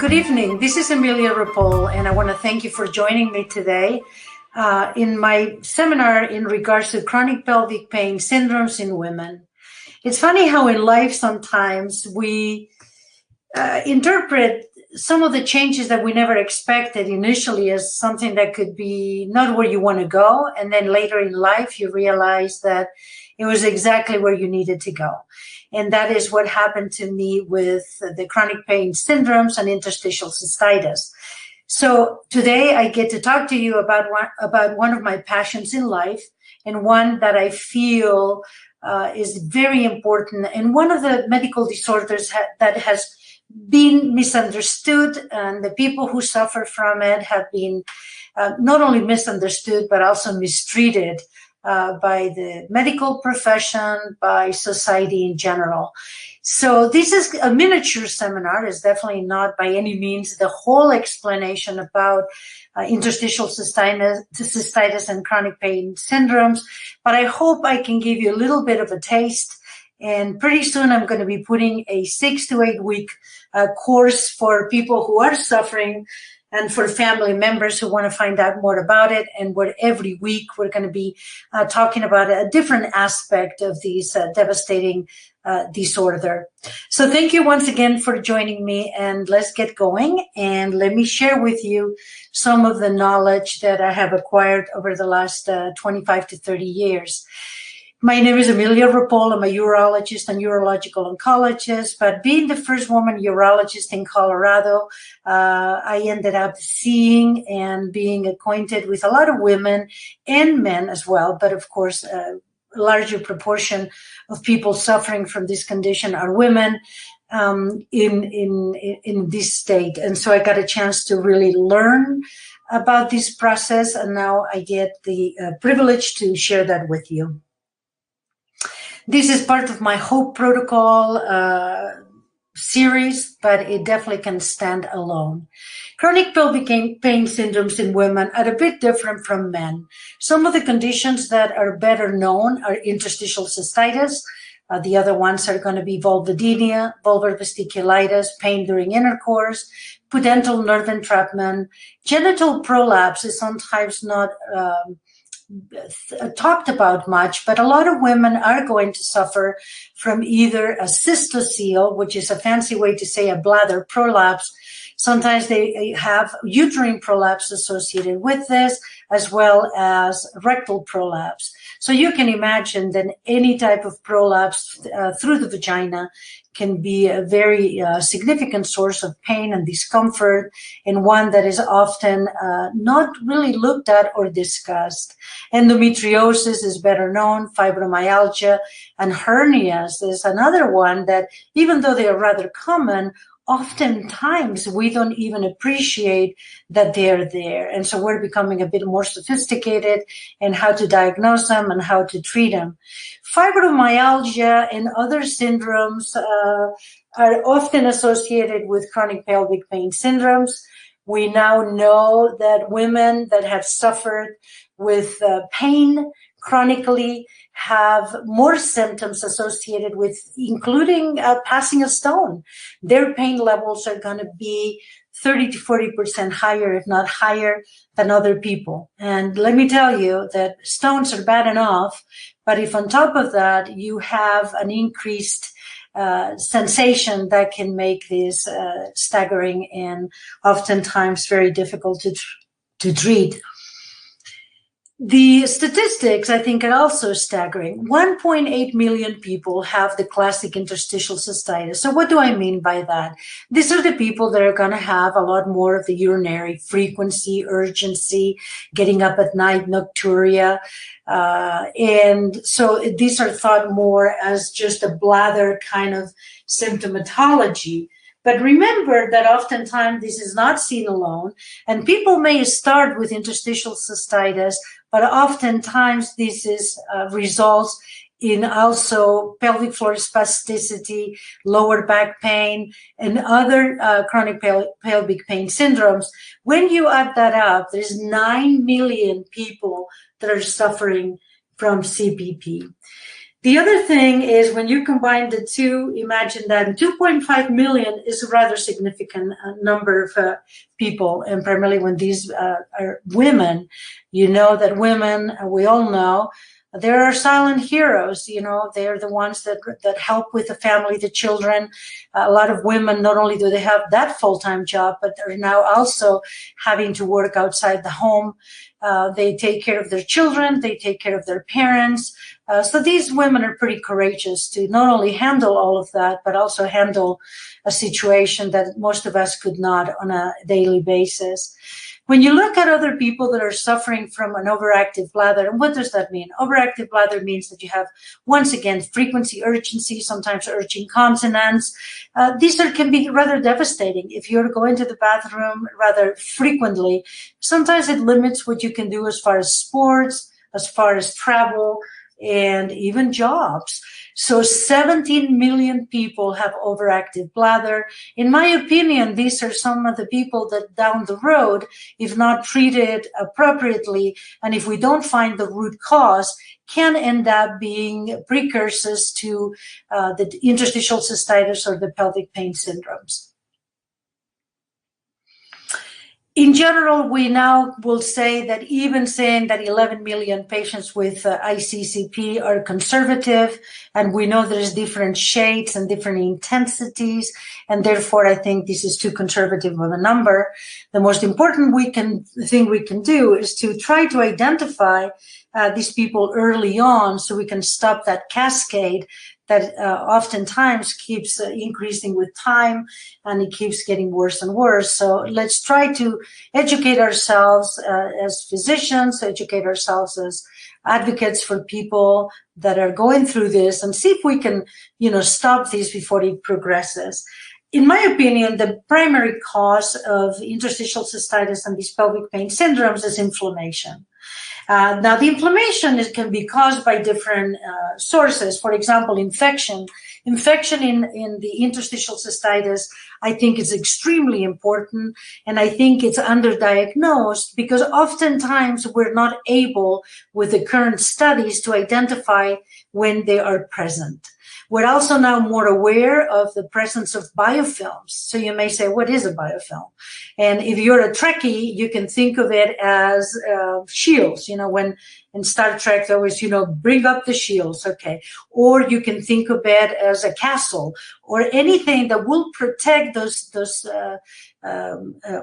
Good evening. This is Amelia Rapol, and I want to thank you for joining me today in my seminar in regards to chronic pelvic pain syndromes in women. It's funny how in life sometimes we interpret some of the changes that we never expected initially as something that could be not where you want to go, and then later in life you realize that it was exactly where you needed to go. And that is what happened to me with the chronic pain syndromes and interstitial cystitis. So today I get to talk to you about one of my passions in life, and one that I feel is very important, and one of the medical disorders that has been misunderstood, and the people who suffer from it have been not only misunderstood but also mistreated by the medical profession, by society in general. So this is a miniature seminar. It's definitely not by any means the whole explanation about interstitial cystitis and chronic pain syndromes, but I hope I can give you a little bit of a taste. And pretty soon I'm going to be putting a 6 to 8 week course for people who are suffering and for family members who want to find out more about it. And where every week we're going to be talking about a different aspect of these devastating disorder. So thank you once again for joining me, and let's get going. And let me share with you some of the knowledge that I have acquired over the last 25 to 30 years. My name is Amelia Rapol. I'm a urologist and urological oncologist, but being the first woman urologist in Colorado, I ended up seeing and being acquainted with a lot of women and men as well. But of course, a larger proportion of people suffering from this condition are women in this state. And so I got a chance to really learn about this process, and now I get the privilege to share that with you. This is part of my HOPE protocol series, but it definitely can stand alone. Chronic pelvic pain syndromes in women are a bit different from men. Some of the conditions that are better known are interstitial cystitis. The other ones are going to be vulvodynia, vulvar vestibulitis, pain during intercourse, pudendal nerve entrapment. Genital prolapse is sometimes not talked about much, but a lot of women are going to suffer from either a cystocele, which is a fancy way to say a bladder prolapse. Sometimes they have uterine prolapse associated with this, as well as rectal prolapse. So you can imagine that any type of prolapse through the vagina can be a very significant source of pain and discomfort, and one that is often not really looked at or discussed. Endometriosis is better known, fibromyalgia, and hernias is another one that, even though they are rather common, oftentimes we don't even appreciate that they're there. And so we're becoming a bit more sophisticated in how to diagnose them and how to treat them. Fibromyalgia and other syndromes are often associated with chronic pelvic pain syndromes. We now know that women that have suffered with pain chronically have more symptoms associated with, including passing a stone. Their pain levels are going to be 30 to 40% higher, if not higher, than other people. And let me tell you that stones are bad enough, but if on top of that you have an increased sensation, that can make this staggering and oftentimes very difficult to treat. The statistics, I think, are also staggering. 1.8 million people have the classic interstitial cystitis. So what do I mean by that? These are the people that are going to have a lot more of the urinary frequency, urgency, getting up at night, nocturia. And so these are thought more as just a bladder kind of symptomatology. But remember that oftentimes this is not seen alone, and people may start with interstitial cystitis, but oftentimes this is results in also pelvic floor spasticity, lower back pain, and other chronic pelvic pain syndromes. When you add that up, there's 9 million people that are suffering from CPP. The other thing is when you combine the two, imagine that 2.5 million is a rather significant number of people, and primarily when these are women. You know that women, we all know, there are silent heroes. You know, they're the ones that help with the family, the children. A lot of women, not only do they have that full-time job, but they're now also having to work outside the home. They take care of their children. They take care of their parents. So these women are pretty courageous to not only handle all of that, but also handle a situation that most of us could not on a daily basis. When you look at other people that are suffering from an overactive bladder, and what does that mean? Overactive bladder means that you have, once again, frequency, urgency, sometimes urge incontinence. These can be rather devastating. If you're going to the bathroom rather frequently, sometimes it limits what you can do as far as sports, as far as travel, and even jobs. So 17 million people have overactive bladder. In my opinion, these are some of the people that down the road, if not treated appropriately, and if we don't find the root cause, can end up being precursors to the interstitial cystitis or the pelvic pain syndromes. In general, we now will say that even saying that 11 million patients with ICCP are conservative, and we know there's different shades and different intensities, and therefore I think this is too conservative of a number. The most important thing we can do is to try to identify these people early on so we can stop that cascade that oftentimes keeps increasing with time, and it keeps getting worse and worse. So let's try to educate ourselves as physicians, educate ourselves as advocates for people that are going through this, and see if we can, stop this before it progresses. In my opinion, the primary cause of interstitial cystitis and these pelvic pain syndromes is inflammation. Now, the inflammation can be caused by different sources. For example, infection. Infection in the interstitial cystitis, I think, is extremely important, and I think it's underdiagnosed because oftentimes we're not able, with the current studies, to identify when they are present. We're also now more aware of the presence of biofilms. So you may say, what is a biofilm? And if you're a Trekkie, you can think of it as shields. When in Star Trek, they always, bring up the shields, okay. Or you can think of it as a castle or anything that will protect those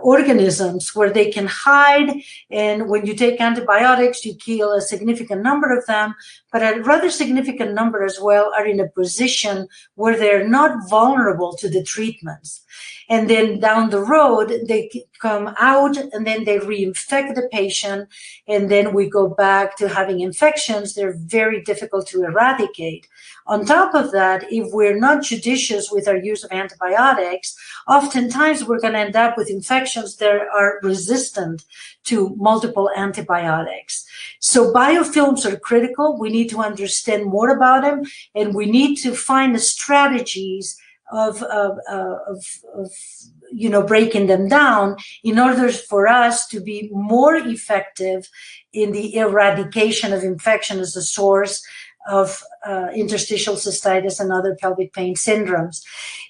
organisms where they can hide. And when you take antibiotics, you kill a significant number of them, but a rather significant number as well are in a position where they're not vulnerable to the treatments. And then down the road, they come out and then they reinfect the patient. And then we go back to having infections. They're very difficult to eradicate. On top of that, if we're not judicious with our use of antibiotics, oftentimes we're going to end up with infections that are resistant to multiple antibiotics. So biofilms are critical. We need to understand more about them, and we need to find the strategies of breaking them down in order for us to be more effective in the eradication of infection as a source of interstitial cystitis and other pelvic pain syndromes.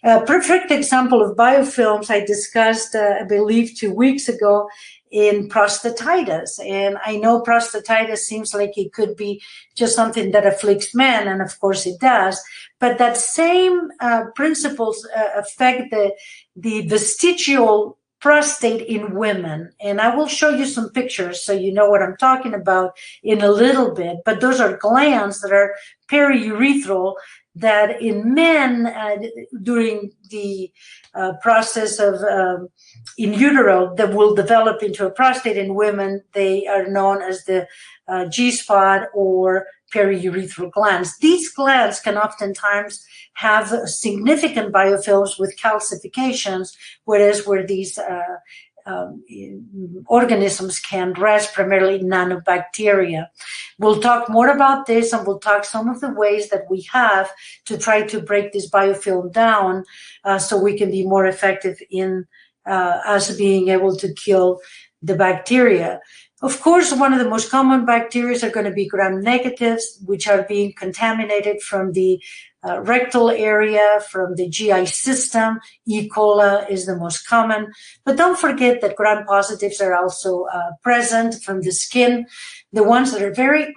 A perfect example of biofilms I discussed, I believe, 2 weeks ago in prostatitis. And I know prostatitis seems like it could be just something that afflicts men, and of course it does. But that same principles affect the vestigial prostate in women. And I will show you some pictures so you know what I'm talking about in a little bit. But those are glands that are periurethral that in men during the process of in utero that will develop into a prostate. In women, they are known as the G-spot or periurethral glands. These glands can oftentimes have significant biofilms with calcifications, whereas where these organisms can rest, primarily nanobacteria. We'll talk more about this, and we'll talk some of the ways that we have to try to break this biofilm down so we can be more effective in us being able to kill the bacteria. Of course, one of the most common bacteria are going to be gram-negatives, which are being contaminated from the rectal area, from the GI system. E. coli is the most common. But don't forget that gram-positives are also present from the skin. The ones that are very,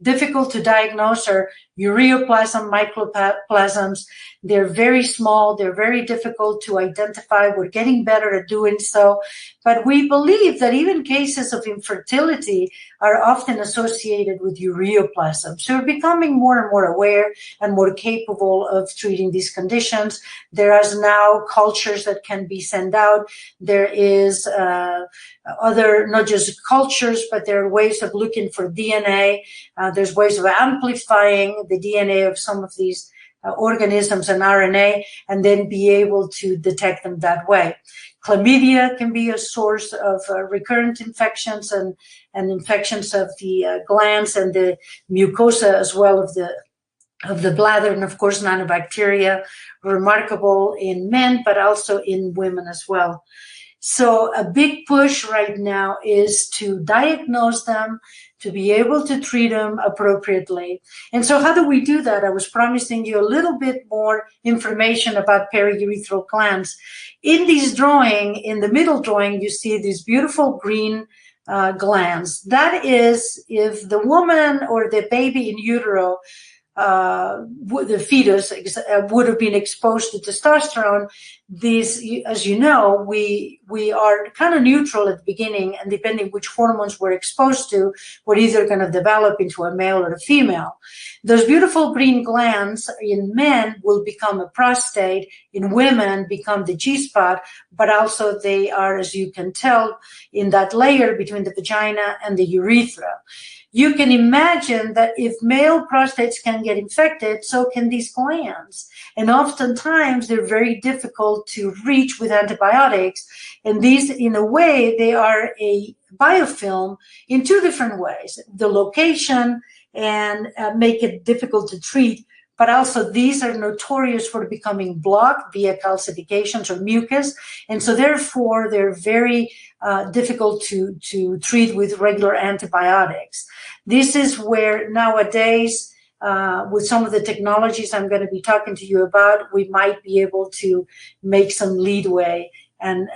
difficult to diagnose are ureaplasm, mycoplasms. They're very small. They're very difficult to identify. We're getting better at doing so. But we believe that even cases of infertility are often associated with ureaplasm. So we're becoming more and more aware and more capable of treating these conditions. There is now cultures that can be sent out. There is other, not just cultures, but there are ways of looking for DNA. There's ways of amplifying the DNA of some of these organisms and RNA, and then be able to detect them that way. Chlamydia can be a source of recurrent infections and infections of the glands and the mucosa as well of the bladder, and of course nanobacteria, remarkable in men, but also in women as well. So a big push right now is to diagnose them, to be able to treat them appropriately. And so how do we do that? I was promising you a little bit more information about periurethral glands. In this drawing, in the middle drawing, you see these beautiful green glands. That is, if the woman or the baby in utero, the fetus would have been exposed to testosterone, these, as you know, we are kind of neutral at the beginning, and depending which hormones we're exposed to, we're either going to develop into a male or a female. Those beautiful green glands in men will become a prostate, in women become the G-spot, but also they are, as you can tell, in that layer between the vagina and the urethra. You can imagine that if male prostates can get infected, so can these glands. And oftentimes they're very difficult to reach with antibiotics. And these, in a way, they are a biofilm in two different ways. The location and make it difficult to treat, but also these are notorious for becoming blocked via calcifications or mucus. And so therefore they're very difficult to treat with regular antibiotics. This is where nowadays, with some of the technologies I'm going to be talking to you about, we might be able to make some leadway and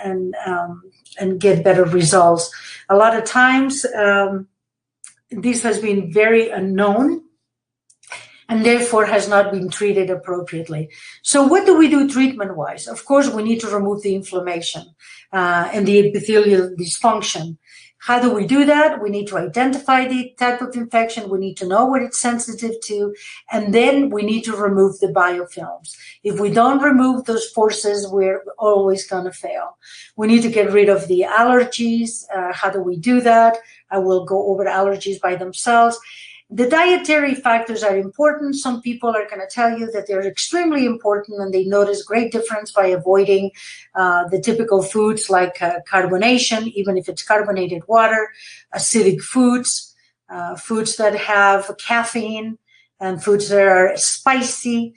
get better results. A lot of times, this has been very unknown, and therefore has not been treated appropriately. So what do we do treatment-wise? Of course, we need to remove the inflammation and the epithelial dysfunction. How do we do that? We need to identify the type of infection. We need to know what it's sensitive to, and then we need to remove the biofilms. If we don't remove those forces, we're always going to fail. We need to get rid of the allergies. How do we do that? I will go over allergies by themselves. The dietary factors are important. Some people are going to tell you that they're extremely important and they notice great difference by avoiding the typical foods like carbonation, even if it's carbonated water, acidic foods, foods that have caffeine, and foods that are spicy.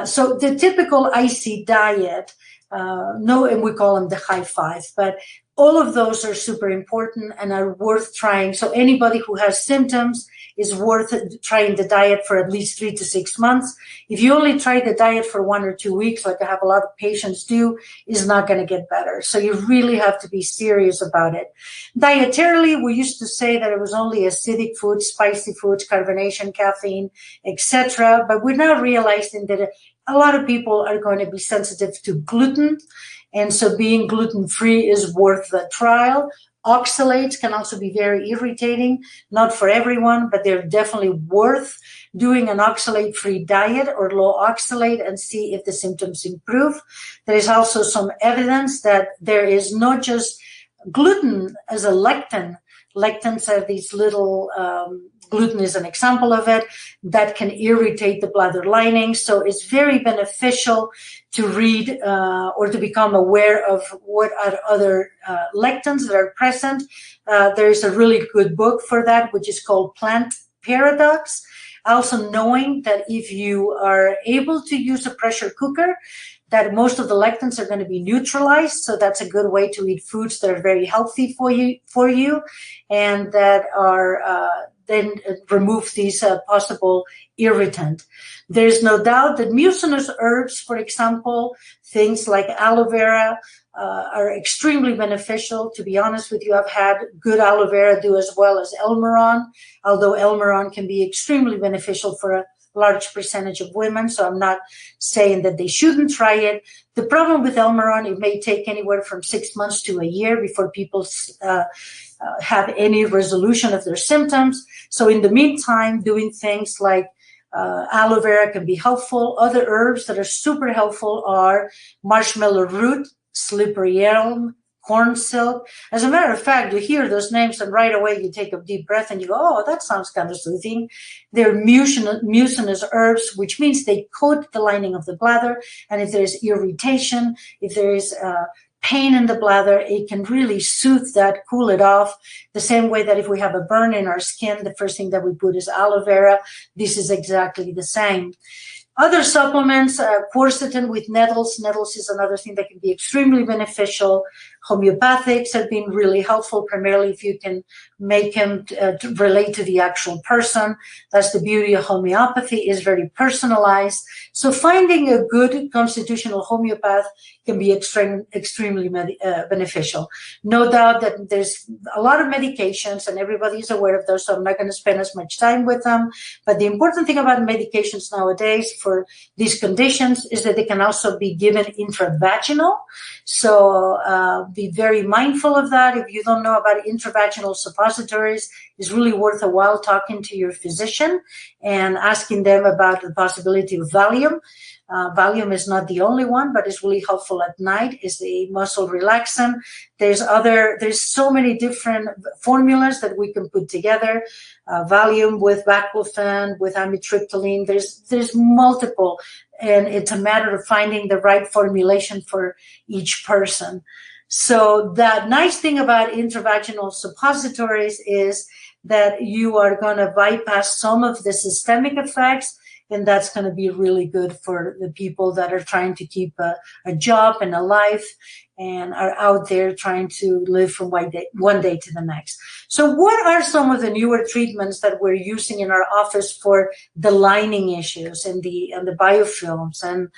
So the typical icy diet, and we call them the high five, but all of those are super important and are worth trying. So anybody who has symptoms is worth trying the diet for at least 3 to 6 months. If you only try the diet for 1 or 2 weeks, like I have a lot of patients do, is not going to get better. So you really have to be serious about it. Dietarily, we used to say that it was only acidic foods, spicy foods, carbonation, caffeine, etc. But we're now realizing that a lot of people are going to be sensitive to gluten. And so being gluten-free is worth the trial. Oxalates can also be very irritating, not for everyone, but they're definitely worth doing an oxalate-free diet or low oxalate and see if the symptoms improve. There is also some evidence that there is not just gluten as a lectin. Lectins are these little, gluten is an example of it, that can irritate the bladder lining. So it's very beneficial to read or to become aware of what are other lectins that are present. There is a really good book for that, which is called Plant Paradox. Also knowing that if you are able to use a pressure cooker, that most of the lectins are going to be neutralized. So that's a good way to eat foods that are very healthy for you, and that are then remove these possible irritant. There's no doubt that mucinous herbs, for example, things like aloe vera, are extremely beneficial. To be honest with you, I've had good aloe vera do as well as Elmeron, although Elmeron can be extremely beneficial for a large percentage of women, so I'm not saying that they shouldn't try it. The problem with Elmeron, it may take anywhere from 6 months to a year before people have any resolution of their symptoms. So in the meantime, doing things like aloe vera can be helpful. Other herbs that are super helpful are marshmallow root, slippery elm, corn silk. As a matter of fact, you hear those names and right away you take a deep breath and you go, oh, that sounds kind of soothing. They're mucinous herbs, which means they coat the lining of the bladder. And if there's irritation, if there is pain in the bladder, it can really soothe that, cool it off. The same way that if we have a burn in our skin, the first thing that we put is aloe vera. This is exactly the same. Other supplements, quercetin with nettles. Nettles is another thing that can be extremely beneficial. Homeopathics have been really helpful, primarily if you can make them to relate to the actual person. That's the beauty of homeopathy, is very personalized. So finding a good constitutional homeopath can be extremely beneficial. No doubt that there's a lot of medications and everybody's aware of those, so I'm not going to spend as much time with them. But the important thing about medications nowadays for these conditions is that they can also be given intravaginal. So be very mindful of that. If you don't know about intravaginal suppositories, it's really worth a while talking to your physician and asking them about the possibility of Valium. Valium is not the only one, but it's really helpful at night. It's the muscle relaxant. There's so many different formulas that we can put together. Valium with baclofen, with amitriptyline. There's multiple, and it's a matter of finding the right formulation for each person. So the nice thing about intravaginal suppositories is that you are going to bypass some of the systemic effects, and that's going to be really good for the people that are trying to keep a job and a life and are out there trying to live from one day to the next. So what are some of the newer treatments that we're using in our office for the lining issues and the biofilms and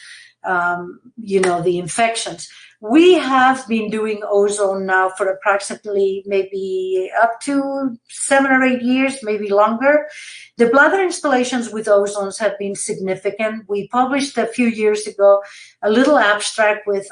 the infections? We have been doing ozone now for approximately maybe up to 7 or 8 years, maybe longer. The bladder installations with ozones have been significant. We published a few years ago a little abstract with,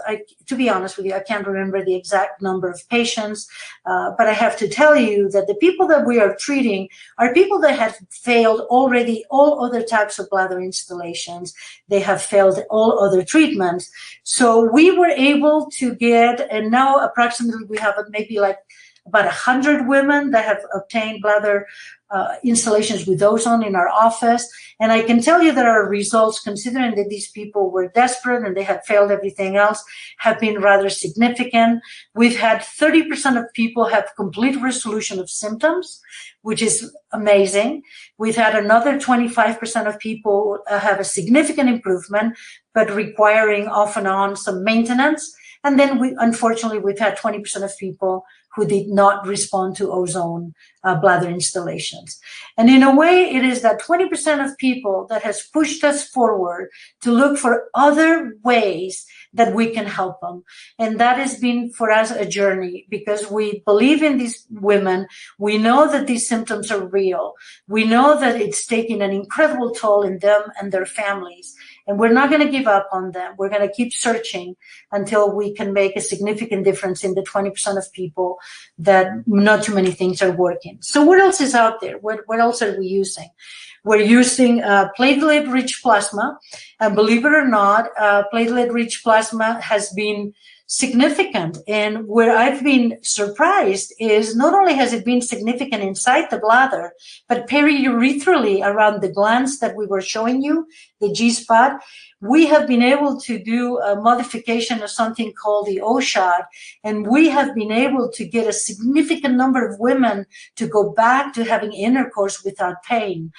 to be honest with you, I can't remember the exact number of patients, but I have to tell you that the people that we are treating are people that have failed already all other types of bladder installations. They have failed all other treatments. So we were able to get, and now approximately we have maybe like about 100 women that have obtained bladder installations with ozone in our office. And I can tell you that our results, considering that these people were desperate and they had failed everything else, have been rather significant. We've had 30% of people have complete resolution of symptoms, which is amazing. We've had another 25% of people have a significant improvement, but requiring off and on some maintenance. And then unfortunately, we've had 20% of people who did not respond to ozone bladder installations. And in a way, it is that 20% of people that has pushed us forward to look for other ways that we can help them. And that has been for us a journey, because we believe in these women. We know that these symptoms are real. We know that it's taking an incredible toll in them and their families. And we're not going to give up on them. We're going to keep searching until we can make a significant difference in the 20% of people that not too many things are working. So what else is out there? What else are we using? We're using platelet-rich plasma. And believe it or not, platelet-rich plasma has been significant. And where I've been surprised is not only has it been significant inside the bladder, but periurethral around the glands that we were showing you, the G-spot. We have been able to do a modification of something called the O-shot, and we have been able to get a significant number of women to go back to having intercourse without pain.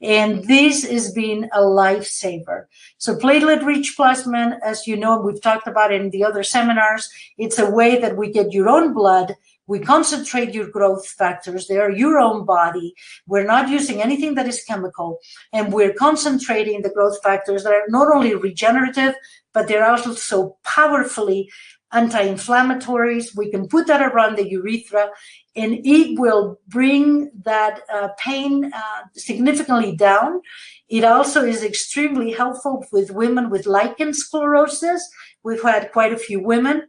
And this has been a lifesaver. So platelet-rich plasma, as you know, we've talked about it in the other seminars, it's a way that we get your own blood. We concentrate your growth factors. They are your own body. We're not using anything that is chemical. And we're concentrating the growth factors that are not only regenerative, but they're also powerfully anti-inflammatories. We can put that around the urethra, and it will bring that pain significantly down. It also is extremely helpful with women with lichen sclerosis. We've had quite a few women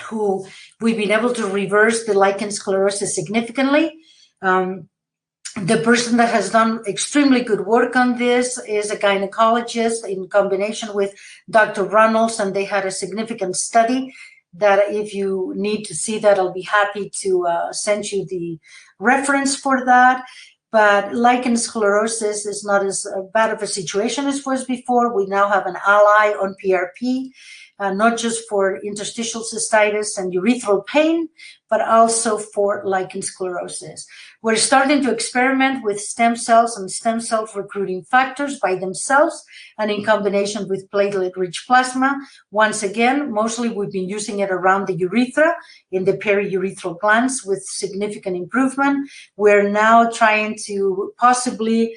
who we've been able to reverse the lichen sclerosis significantly. The person that has done extremely good work on this is a gynecologist in combination with Dr. Reynolds, and they had a significant study that if you need to see that, I'll be happy to send you the reference for that. But lichen sclerosis is not as bad of a situation as was before. We now have an ally on PRP, not just for interstitial cystitis and urethral pain, but also for lichen sclerosis. We're starting to experiment with stem cells and stem cell recruiting factors by themselves and in combination with platelet-rich plasma. Once again, mostly we've been using it around the urethra in the periurethral glands with significant improvement. We're now trying to possibly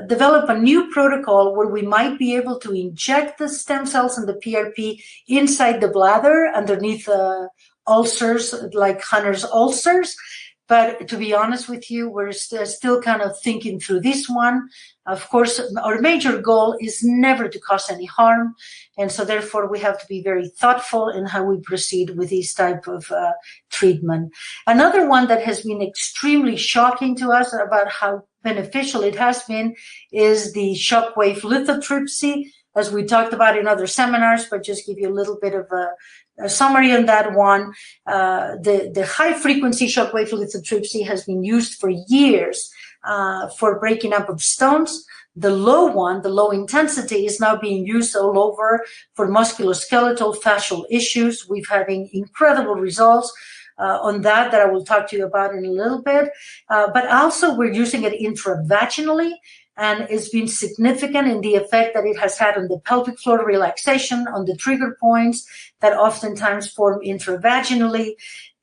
develop a new protocol where we might be able to inject the stem cells and the PRP inside the bladder underneath ulcers, like Hunner's ulcers. But to be honest with you, we're still kind of thinking through this one. Of course, our major goal is never to cause any harm. And so therefore, we have to be very thoughtful in how we proceed with this type of treatment. Another one that has been extremely shocking to us about how beneficial it has been is the shockwave lithotripsy, as we talked about in other seminars, but just give you a little bit of a summary on that one. The high-frequency shockwave lithotripsy has been used for years for breaking up of stones. The low one, the low intensity, is now being used all over for musculoskeletal fascial issues. We've had incredible results on that I will talk to you about in a little bit. But also we're using it intravaginally, and it's been significant in the effect that it has had on the pelvic floor relaxation, on the trigger points that oftentimes form intravaginally,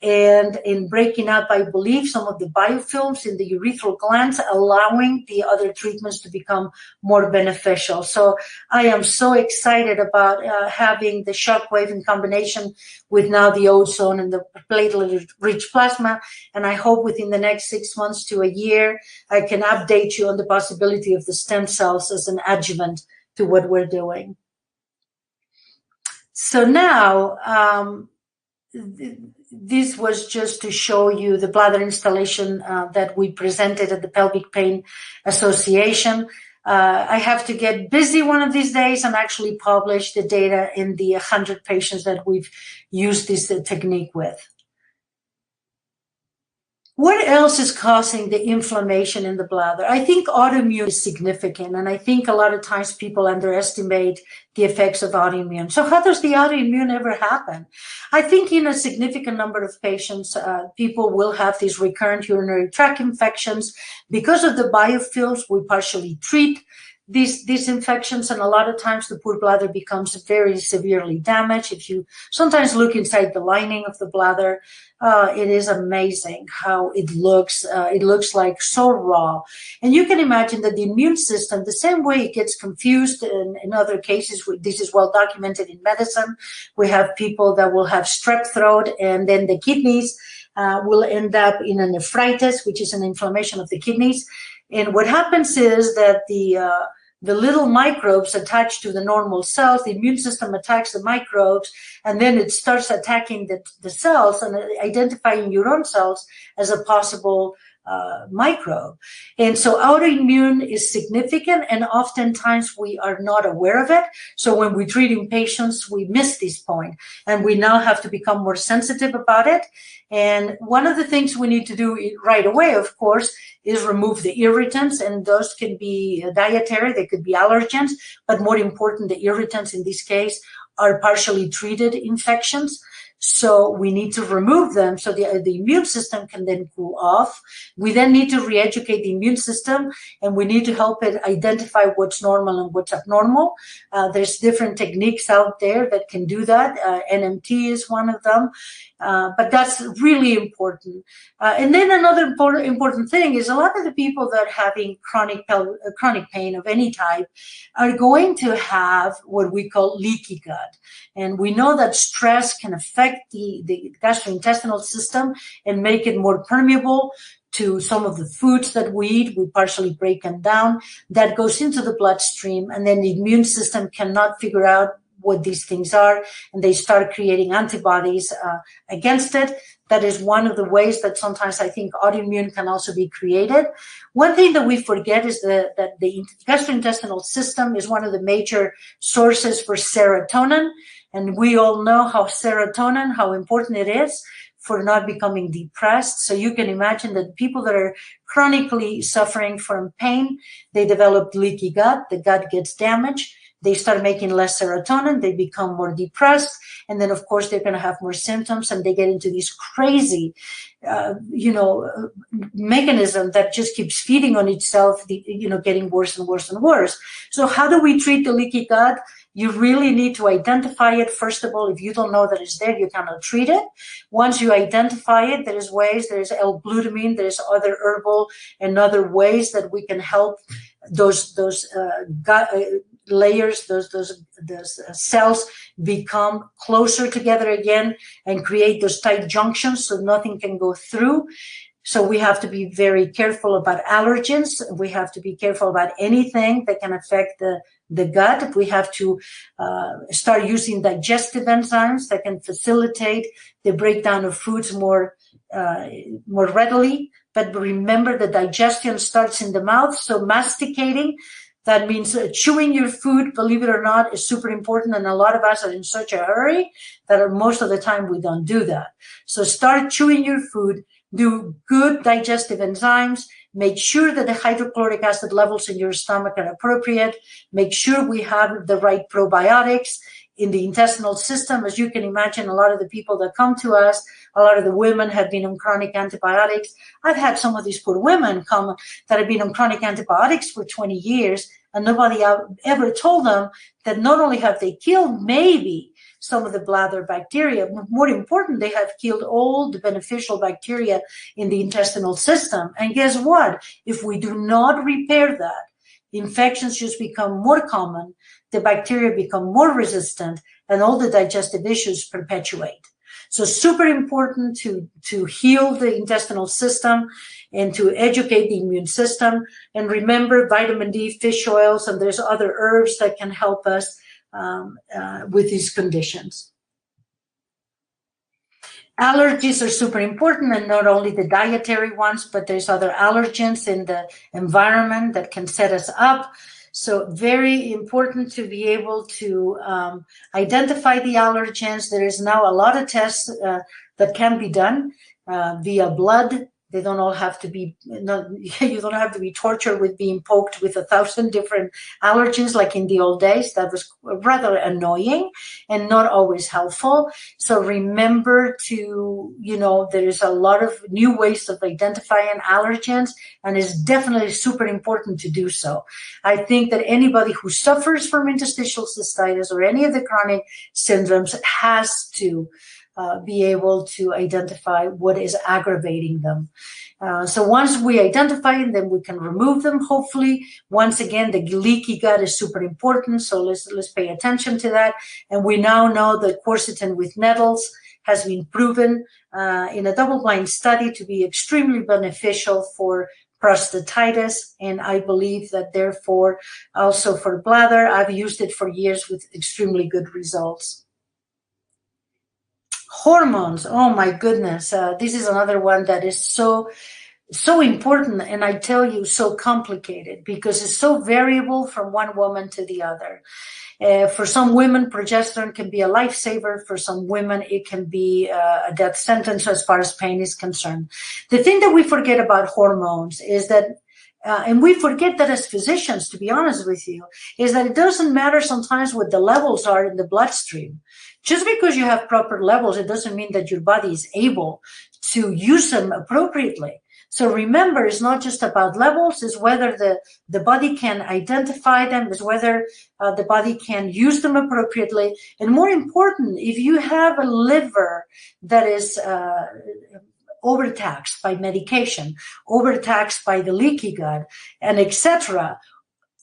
and in breaking up, I believe, some of the biofilms in the urethral glands, allowing the other treatments to become more beneficial. So I am so excited about having the shockwave in combination with now the ozone and the platelet-rich plasma. And I hope within the next 6 months to a year, I can update you on the possibility of the stem cells as an adjuvant to what we're doing. So now, this was just to show you the bladder installation that we presented at the Pelvic Pain Association. I have to get busy one of these days and actually publish the data in the 100 patients that we've used this technique with. What else is causing the inflammation in the bladder? I think autoimmune is significant, and I think a lot of times people underestimate the effects of autoimmune. So how does the autoimmune ever happen? I think in a significant number of patients, people will have these recurrent urinary tract infections. Because of the biofilms, we partially treat these infections, and a lot of times the poor bladder becomes very severely damaged. If you sometimes look inside the lining of the bladder, it is amazing how it looks. It looks like so raw. And you can imagine that the immune system, the same way it gets confused in other cases, this is well documented in medicine. We have people that will have strep throat, and then the kidneys will end up in a nephritis, which is an inflammation of the kidneys. And what happens is that the little microbes attached to the normal cells, the immune system attacks the microbes, and then it starts attacking the cells and identifying your own cells as a possible microbe. And so autoimmune is significant, and oftentimes we are not aware of it. So when we're treating patients, we miss this point, and we now have to become more sensitive about it. And one of the things we need to do right away, of course, is remove the irritants, and those can be dietary, they could be allergens, but more important, the irritants in this case are partially treated infections. So we need to remove them so the immune system can then cool off. We then need to re-educate the immune system, and we need to help it identify what's normal and what's abnormal. There's different techniques out there that can do that. NMT is one of them. But that's really important. And then another important thing is a lot of the people that are having chronic pain of any type are going to have what we call leaky gut. And we know that stress can affect the gastrointestinal system and make it more permeable to some of the foods that we eat. We partially break them down. That goes into the bloodstream, and then the immune system cannot figure out what these things are, and they start creating antibodies against it. That is one of the ways that sometimes I think autoimmune can also be created. One thing that we forget is that the gastrointestinal system is one of the major sources for serotonin, and we all know how important it is for not becoming depressed. So you can imagine that people that are chronically suffering from pain, they develop leaky gut, the gut gets damaged, they start making less serotonin, they become more depressed, and then of course they're going to have more symptoms, and they get into this crazy, mechanism that just keeps feeding on itself, getting worse and worse and worse. So how do we treat the leaky gut? You really need to identify it. First of all, if you don't know that it's there, you cannot treat it. Once you identify it, there's L-glutamine, there's other herbal and other ways that we can help those gut layers, those cells become closer together again and create those tight junctions so nothing can go through. So we have to be very careful about allergens. We have to be careful about anything that can affect the gut. We have to start using digestive enzymes that can facilitate the breakdown of foods more readily. But remember, the digestion starts in the mouth, so masticating, that means chewing your food, believe it or not, is super important. And a lot of us are in such a hurry that most of the time we don't do that. So start chewing your food, do good digestive enzymes, make sure that the hydrochloric acid levels in your stomach are appropriate, make sure we have the right probiotics in the intestinal system. As you can imagine, a lot of the people that come to us, a lot of the women have been on chronic antibiotics. I've had some of these poor women come that have been on chronic antibiotics for 20 years, and nobody ever told them that not only have they killed maybe some of the bladder bacteria, but more important, they have killed all the beneficial bacteria in the intestinal system. And guess what? If we do not repair that, infections just become more common, the bacteria become more resistant, and all the digestive issues perpetuate. So super important to heal the intestinal system and to educate the immune system. And remember, vitamin D, fish oils, and there's other herbs that can help us with these conditions. Allergies are super important, and not only the dietary ones, but there's other allergens in the environment that can set us up. So very important to be able to identify the allergens. There is now a lot of tests that can be done via blood. They don't all have to be, you don't have to be tortured with being poked with 1,000 different allergens like in the old days. That was rather annoying and not always helpful. So remember to, there is a lot of new ways of identifying allergens, and it's definitely super important to do so. I think that anybody who suffers from interstitial cystitis or any of the chronic syndromes has to be able to identify what is aggravating them. So once we identify them, then we can remove them, hopefully. Once again, the leaky gut is super important, so let's pay attention to that. And we now know that quercetin with nettles has been proven in a double-blind study to be extremely beneficial for prostatitis, and I believe that therefore also for bladder. I've used it for years with extremely good results. Hormones, oh my goodness, this is another one that is so important, and I tell you, so complicated because it's so variable from one woman to the other. For some women, progesterone can be a lifesaver. For some women, it can be a death sentence as far as pain is concerned. The thing that we forget about hormones is that and we forget that as physicians, to be honest with you, is that it doesn't matter sometimes what the levels are in the bloodstream. Just because you have proper levels, it doesn't mean that your body is able to use them appropriately. So remember, it's not just about levels, it's whether the body can identify them, it's whether the body can use them appropriately. And more important, if you have a liver that is overtaxed by medication, overtaxed by the leaky gut, and etc.,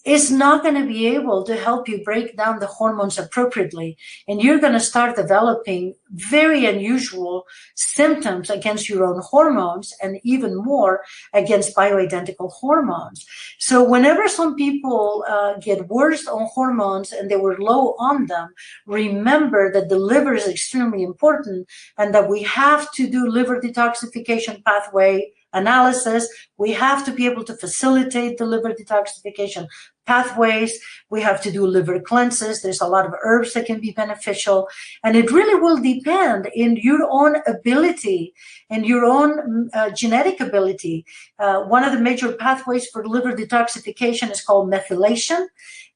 is not going to be able to help you break down the hormones appropriately. And you're going to start developing very unusual symptoms against your own hormones and even more against bioidentical hormones. So whenever some people get worse on hormones and they were low on them, remember that the liver is extremely important and that we have to do liver detoxification pathway analysis. We have to be able to facilitate the liver detoxification pathways. We have to do liver cleanses. There's a lot of herbs that can be beneficial. And it really will depend in your own ability and your own genetic ability. One of the major pathways for liver detoxification is called methylation.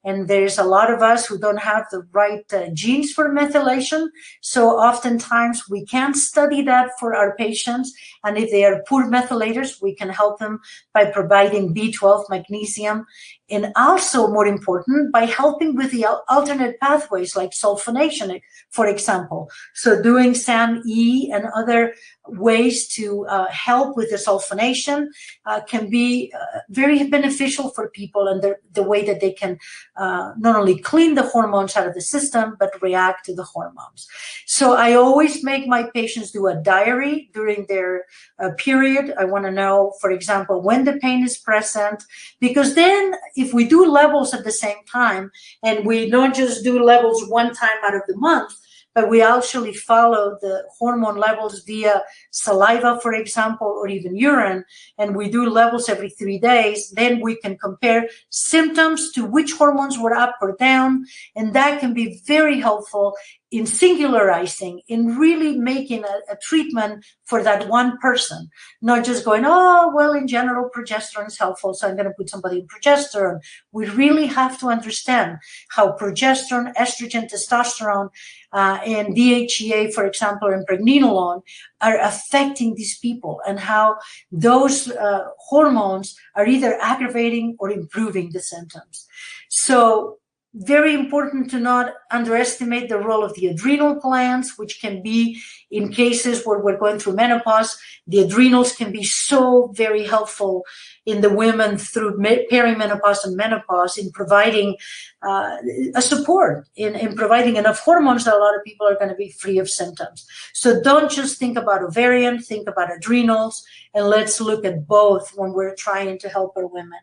And there's a lot of us who don't have the right genes for methylation. So oftentimes we can't study that for our patients. And if they are poor methylators, we can help them by providing B12, magnesium, and also, more important, by helping with the alternate pathways like sulfonation, for example. So doing SAM-E and other ways to help with the sulfonation can be very beneficial for people, and the way that they can not only clean the hormones out of the system, but react to the hormones. So I always make my patients do a diary during their period. I want to know, for example, when the pain is present, because then if we do levels at the same time, and we don't just do levels one time out of the month, but we actually follow the hormone levels via saliva, for example, or even urine, and we do levels every 3 days, then we can compare symptoms to which hormones were up or down, and that can be very helpful in singularizing, in really making a treatment for that one person, not just going, oh, well, in general, progesterone is helpful, so I'm going to put somebody in progesterone. We really have to understand how progesterone, estrogen, testosterone, and DHEA, for example, and pregnenolone are affecting these people, and how those hormones are either aggravating or improving the symptoms. So very important to not underestimate the role of the adrenal glands, which can be, in cases where we're going through menopause, the adrenals can be so very helpful in the women through perimenopause and menopause in providing a support, in providing enough hormones that a lot of people are going to be free of symptoms. So don't just think about ovarian, think about adrenals, and let's look at both when we're trying to help our women.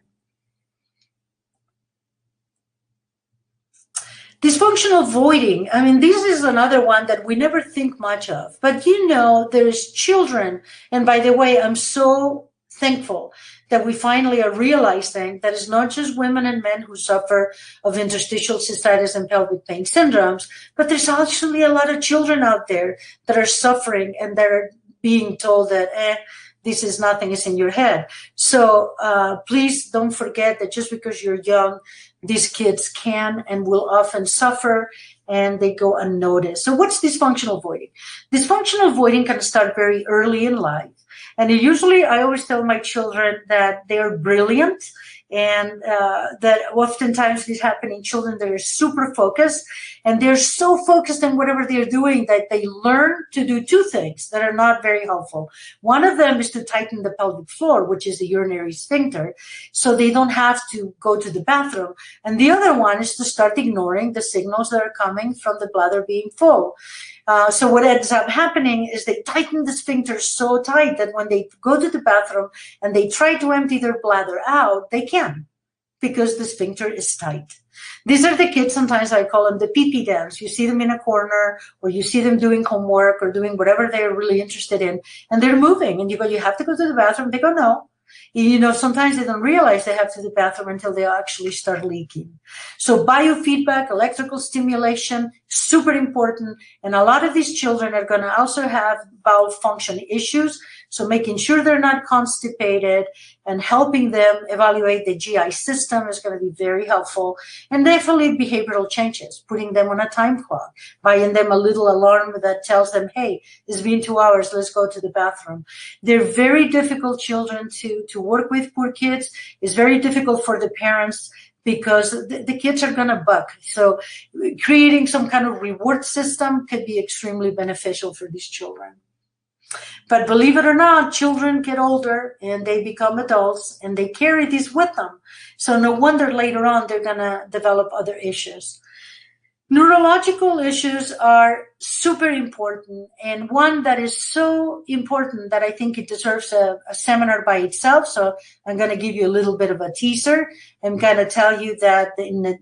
Dysfunctional voiding. I mean, this is another one that we never think much of. But you know, there's children. And by the way, I'm so thankful that we finally are realizing that it's not just women and men who suffer of interstitial cystitis and pelvic pain syndromes, but there's actually a lot of children out there that are suffering and they're being told that, this is nothing, it's in your head. So please don't forget that just because you're young, these kids can and will often suffer, and they go unnoticed. So what's dysfunctional voiding? Dysfunctional voiding can start very early in life. And usually I always tell my children that they're brilliant, and that oftentimes this happens in children that are super focused, and they're so focused on whatever they're doing that they learn to do two things that are not very helpful. One of them is to tighten the pelvic floor, which is the urinary sphincter, so they don't have to go to the bathroom. And the other one is to start ignoring the signals that are coming from the bladder being full. So what ends up happening is they tighten the sphincter so tight that when they go to the bathroom and they try to empty their bladder out, they can't, because the sphincter is tight. These are the kids, sometimes I call them the pee-pee dance. You see them in a corner, or you see them doing homework or doing whatever they're really interested in, and they're moving. And you go, you have to go to the bathroom. They go, no. You know, sometimes they don't realize they have to the bathroom until they actually start leaking. So biofeedback, electrical stimulation, super important. And a lot of these children are going to also have bowel function issues. So making sure they're not constipated, and helping them evaluate the GI system is going to be very helpful. And definitely behavioral changes, putting them on a time clock, buying them a little alarm that tells them, hey, it's been 2 hours, let's go to the bathroom. They're very difficult children to work with, poor kids. It's very difficult for the parents because the kids are going to buck. So creating some kind of reward system could be extremely beneficial for these children. But believe it or not, children get older and they become adults and they carry this with them. So no wonder later on they're going to develop other issues. Neurological issues are super important, and one that is so important that I think it deserves a seminar by itself. So I'm going to give you a little bit of a teaser. I'm going to tell you that in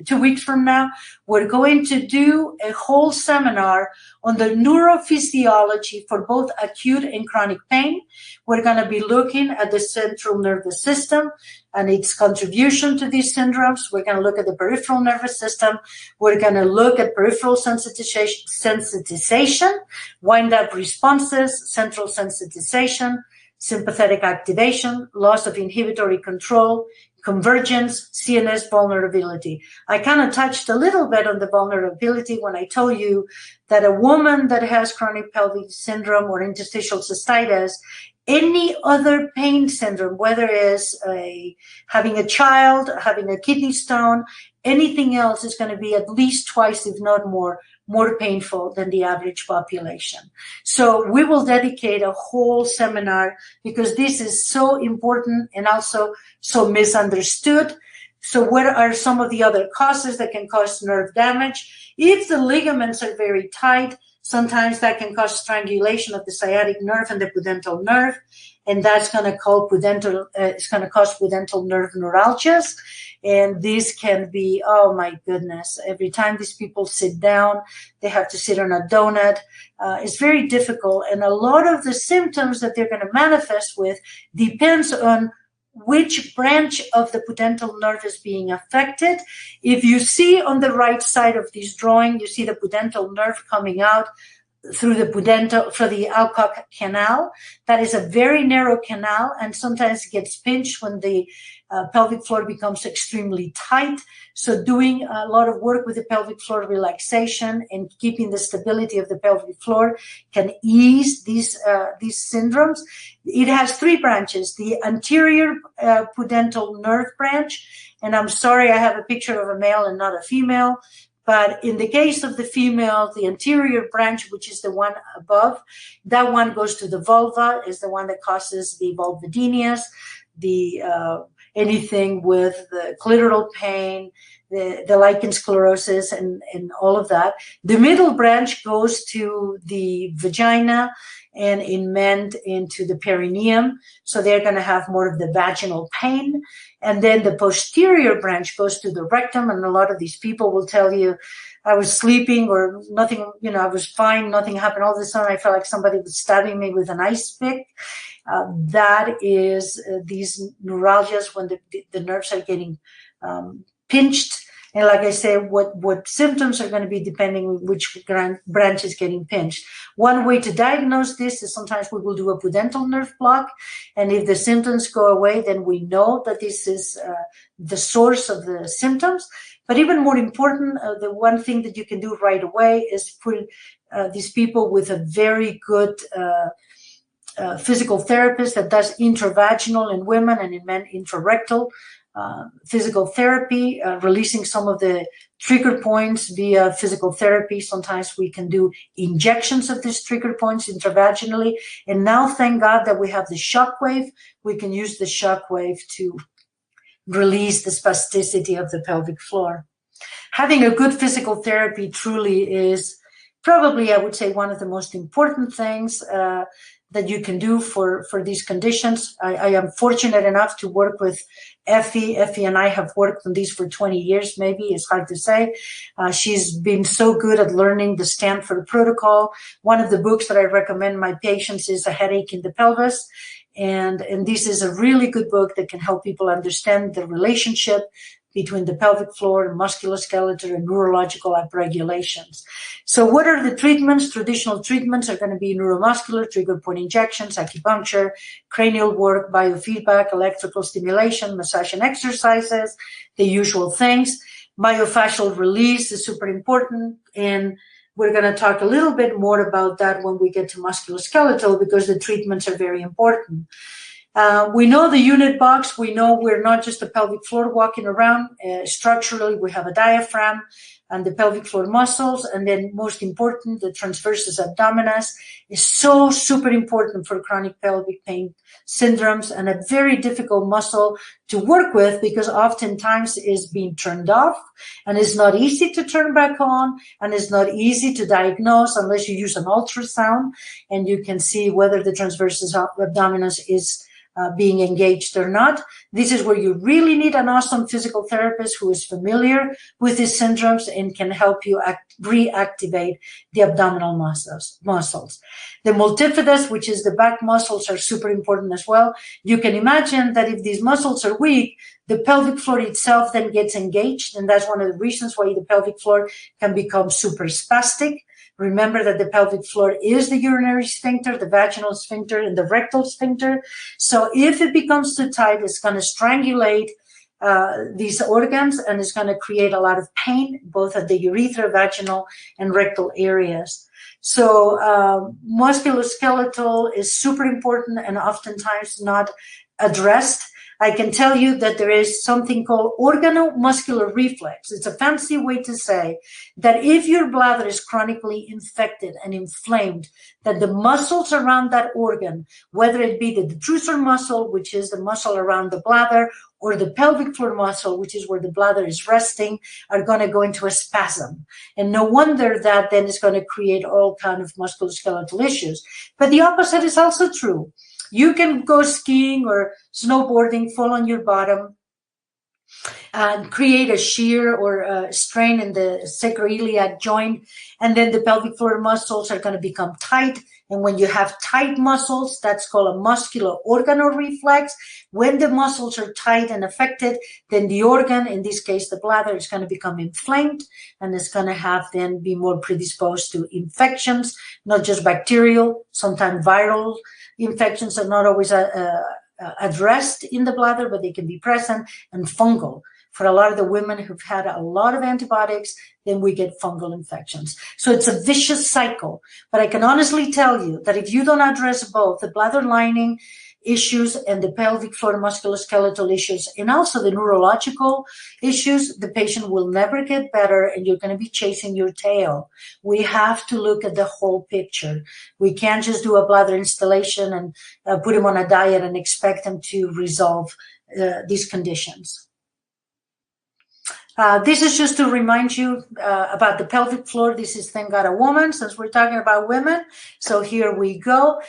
2 weeks from now, we're going to do a whole seminar on the neurophysiology for both acute and chronic pain. We're going to be looking at the central nervous system and its contribution to these syndromes. We're going to look at the peripheral nervous system. We're going to look at peripheral sensitization, wind-up responses, central sensitization, sympathetic activation, loss of inhibitory control, convergence, CNS vulnerability. I kind of touched a little bit on the vulnerability when I told you that a woman that has chronic pelvic syndrome or interstitial cystitis, any other pain syndrome, whether it's having a child, having a kidney stone, anything else is going to be at least twice, if not more painful than the average population. So we will dedicate a whole seminar because this is so important and also so misunderstood. So what are some of the other causes that can cause nerve damage? If the ligaments are very tight, sometimes that can cause strangulation of the sciatic nerve and the pudendal nerve, and that's going to cause pudendal nerve neuralgias. And this can be, oh my goodness, every time these people sit down, they have to sit on a donut. It's very difficult. And a lot of the symptoms that they're going to manifest with depends on which branch of the pudendal nerve is being affected. If you see on the right side of this drawing, you see the pudendal nerve coming out through the Alcock canal. That is a very narrow canal, and sometimes it gets pinched when the pelvic floor becomes extremely tight. So doing a lot of work with the pelvic floor relaxation and keeping the stability of the pelvic floor can ease these syndromes. It has 3 branches: the anterior pudendal nerve branch, and I'm sorry I have a picture of a male and not a female. But in the case of the female, the anterior branch, which is the one above, that one goes to the vulva, is the one that causes the vulvodynias, anything with the clitoral pain, the lichen sclerosis, and all of that. The middle branch goes to the vagina, and in men into the perineum. So they're going to have more of the vaginal pain. And then the posterior branch goes to the rectum. And a lot of these people will tell you, I was sleeping or nothing, I was fine, nothing happened. All of a sudden, I felt like somebody was stabbing me with an ice pick. That is these neuralgias when the nerves are getting pinched. And like I said, what symptoms are going to be depending on which branch is getting pinched. One way to diagnose this is sometimes we will do a pudendal nerve block. And if the symptoms go away, then we know that this is the source of the symptoms. But even more important, the one thing that you can do right away is put these people with a very good physical therapist that does intravaginal in women and in men intrarectal. Physical therapy, releasing some of the trigger points via physical therapy. Sometimes we can do injections of these trigger points intravaginally. And now, thank God that we have the shock wave. We can use the shock wave to release the spasticity of the pelvic floor. Having a good physical therapy truly is probably, I would say, one of the most important things that you can do for these conditions. I am fortunate enough to work with Effie. Effie and I have worked on these for 20 years, maybe. It's hard to say. She's been so good at learning the Stanford protocol. One of the books that I recommend my patients is A Headache in the Pelvis. And this is a really good book that can help people understand the relationship between the pelvic floor, musculoskeletal, and neurological upregulations. So what are the treatments? Traditional treatments are going to be neuromuscular, trigger point injections, acupuncture, cranial work, biofeedback, electrical stimulation, massage and exercises, the usual things. Myofascial release is super important, and we're going to talk a little bit more about that when we get to musculoskeletal because the treatments are very important. We know the unit box. We know we're not just a pelvic floor walking around. Structurally, we have a diaphragm and the pelvic floor muscles. And then most important, the transversus abdominis is so super important for chronic pelvic pain syndromes and a very difficult muscle to work with because oftentimes it's being turned off and it's not easy to turn back on and it's not easy to diagnose unless you use an ultrasound and you can see whether the transversus abdominis is being engaged or not. This is where you really need an awesome physical therapist who is familiar with these syndromes and can help you reactivate the abdominal muscles. The multifidus, which is the back muscles, are super important as well. You can imagine that if these muscles are weak, the pelvic floor itself then gets engaged, and that's one of the reasons why the pelvic floor can become super spastic. Remember that the pelvic floor is the urinary sphincter, the vaginal sphincter, and the rectal sphincter. So if it becomes too tight, it's going to strangulate these organs, and it's going to create a lot of pain, both at the urethra, vaginal, and rectal areas. So musculoskeletal is super important and oftentimes not addressed. I can tell you that there is something called organomuscular reflex. It's a fancy way to say that if your bladder is chronically infected and inflamed, that the muscles around that organ, whether it be the detrusor muscle, which is the muscle around the bladder, or the pelvic floor muscle, which is where the bladder is resting, are going to go into a spasm. And no wonder that then is going to create all kind of musculoskeletal issues. But the opposite is also true. You can go skiing or snowboarding, fall on your bottom, and create a shear or a strain in the sacroiliac joint, and then the pelvic floor muscles are going to become tight. And when you have tight muscles, that's called a muscular organoreflex. When the muscles are tight and affected, then the organ, in this case the bladder, is going to become inflamed, and it's going to have then be more predisposed to infections, not just bacterial, sometimes viral infections are not always addressed in the bladder, but they can be present, and fungal. For a lot of the women who've had a lot of antibiotics, then we get fungal infections. So it's a vicious cycle. But I can honestly tell you that if you don't address both the bladder lining issues and the pelvic floor musculoskeletal issues and also the neurological issues, the patient will never get better and you're going to be chasing your tail. We have to look at the whole picture. We can't just do a bladder installation and put him on a diet and expect him to resolve these conditions. This is just to remind you about the pelvic floor. This is Thank God a Woman, since we're talking about women. So here we go.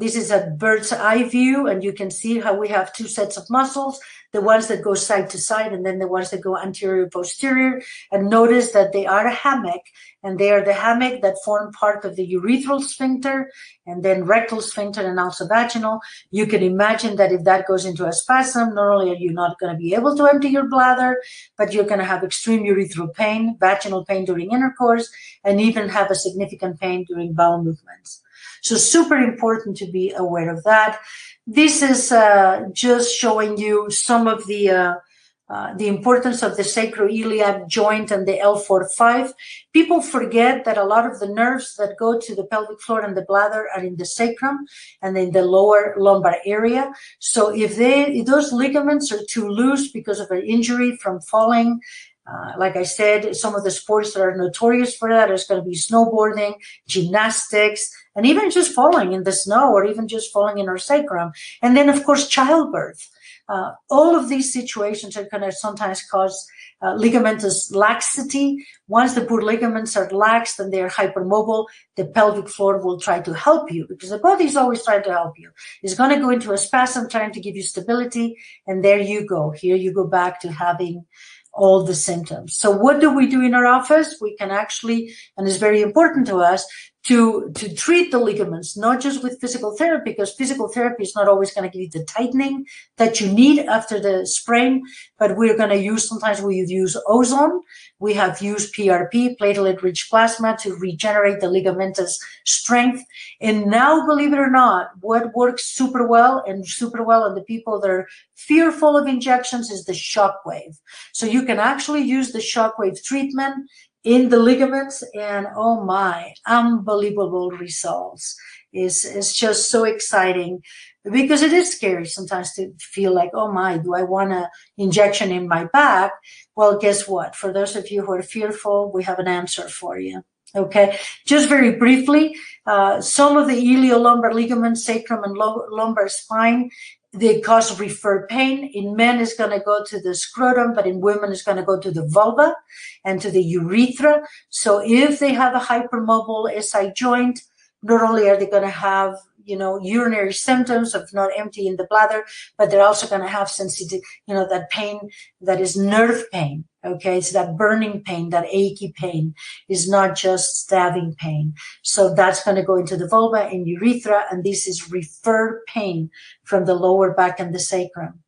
This is a bird's eye view, and you can see how we have two sets of muscles, the ones that go side to side and then the ones that go anterior posterior. And notice that they are a hammock, and they are the hammock that form part of the urethral sphincter and then rectal sphincter and also vaginal. You can imagine that if that goes into a spasm, not only are you not going to be able to empty your bladder, but you're going to have extreme urethral pain, vaginal pain during intercourse, and even have a significant pain during bowel movements. So super important to be aware of that. This is just showing you some of the importance of the sacroiliac joint and the L4-5. People forget that a lot of the nerves that go to the pelvic floor and the bladder are in the sacrum and in the lower lumbar area. So if those ligaments are too loose because of an injury from falling, like I said, some of the sports that are notorious for that is going to be snowboarding, gymnastics, and even just falling in the snow or even just falling in our sacrum. And then, of course, childbirth. All of these situations are going to sometimes cause ligamentous laxity. Once the poor ligaments are laxed and they're hypermobile, the pelvic floor will try to help you because the body is always trying to help you. It's going to go into a spasm trying to give you stability, and there you go. Here you go back to having all the symptoms. So what do we do in our office? We can actually, and it's very important to us, to treat the ligaments, not just with physical therapy, because physical therapy is not always going to give you the tightening that you need after the sprain, but we're going to use, sometimes we use ozone. We have used PRP, platelet-rich plasma, to regenerate the ligamentous strength. And now, believe it or not, what works super well on the people that are fearful of injections is the shockwave. So you can actually use the shockwave treatment in the ligaments, and oh my, unbelievable results. It's just so exciting, because it is scary sometimes to feel like, oh my, do I want an injection in my back? Well, guess what? For those of you who are fearful, we have an answer for you. Okay, just very briefly, some of the iliolumbar ligaments, sacrum and lumbar spine, they cause referred pain. In men, it's going to go to the scrotum, but in women, it's going to go to the vulva and to the urethra. So if they have a hypermobile SI joint, not only are they going to have, urinary symptoms of not emptying the bladder, but they're also going to have sensitive, that pain that is nerve pain. Okay, it's that burning pain, that achy pain, is not just stabbing pain. So that's going to go into the vulva and urethra, and this is referred pain from the lower back and the sacrum.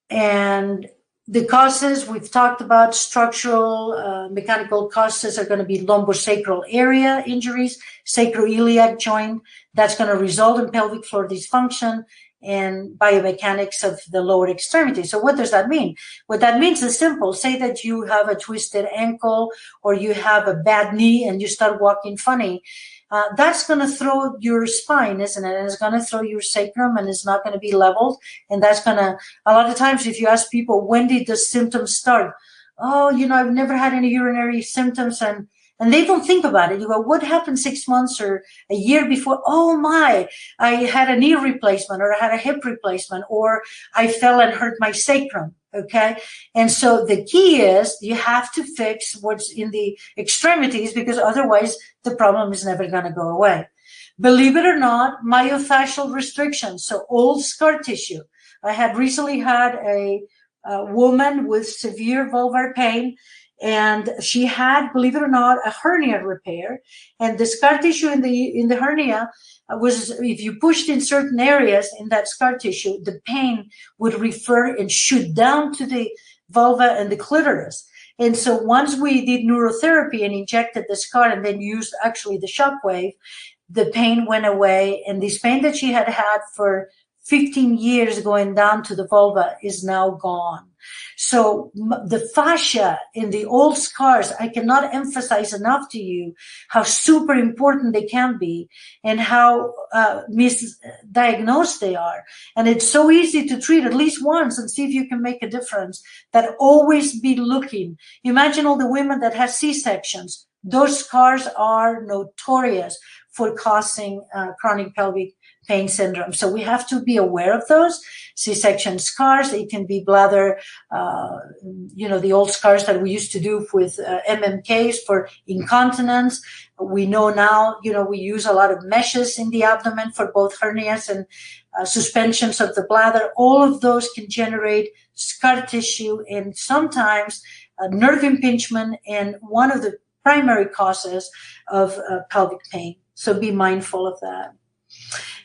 And the causes we've talked about, structural, mechanical causes, are going to be lumbosacral area injuries, sacroiliac joint. That's going to result in pelvic floor dysfunction and biomechanics of the lower extremity. So what does that mean? What that means is simple. Say that you have a twisted ankle or you have a bad knee and you start walking funny. That's going to throw your spine, isn't it? And it's going to throw your sacrum, and it's not going to be leveled. And that's going to, a lot of times if you ask people, when did the symptoms start? Oh, I've never had any urinary symptoms, and they don't think about it. You go, what happened 6 months or a year before? Oh my, I had a knee replacement, or I had a hip replacement, or I fell and hurt my sacrum. Okay. And so the key is you have to fix what's in the extremities, because otherwise the problem is never going to go away. Believe it or not, myofascial restrictions. So old scar tissue. I had recently had a woman with severe vulvar pain, and she had, believe it or not, a hernia repair. And the scar tissue in the hernia was, if you pushed in certain areas in that scar tissue, the pain would refer and shoot down to the vulva and the clitoris. And so once we did neurotherapy and injected the scar and then used actually the shockwave, the pain went away. And this pain that she had had for 15 years going down to the vulva is now gone. So the fascia in the old scars, I cannot emphasize enough to you how super important they can be and how misdiagnosed they are. And it's so easy to treat at least once and see if you can make a difference. That always be looking. Imagine all the women that have C-sections. Those scars are notorious for causing chronic pelvic pain syndrome. So we have to be aware of those C-section scars. It can be bladder, the old scars that we used to do with MMKs for incontinence. We know now, we use a lot of meshes in the abdomen for both hernias and suspensions of the bladder. All of those can generate scar tissue and sometimes nerve impingement, and one of the primary causes of pelvic pain. So be mindful of that.